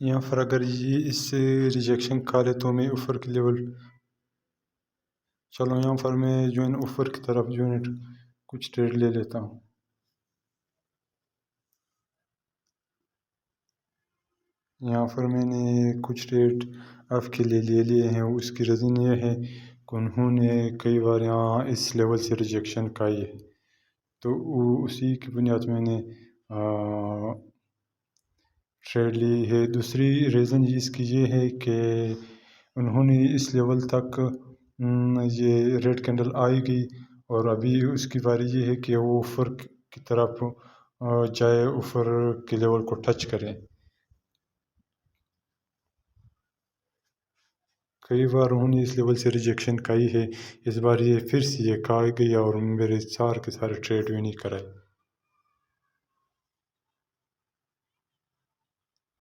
यहाँ पर अगर ये इससे रिजेक्शन खा ले तो मैं ऑफर की लेवल, चलो यहाँ पर मैं जो है ऑफर की तरफ जो है कुछ ट्रेड ले लेता हूँ। यहाँ पर मैंने कुछ ट्रेड आपके लिए ले लिए हैं। उसकी रीज़न ये है कि उन्होंने कई बार यहाँ इस लेवल से रिजेक्शन खाई है, तो उसी की बुनियाद में मैंने ट्रेड ली है। दूसरी रीज़न इसकी ये है कि उन्होंने इस लेवल तक ये रेड कैंडल आएगी और अभी उसकी बारी ये है कि वो ऊपर की तरफ जाए, ऊपर के लेवल को टच करें। कई बार उन्होंने इस लेवल से रिजेक्शन खाई है, इस बार ये फिर से ये खा गई और मेरे सारे के सारे ट्रेड भी नहीं कराए।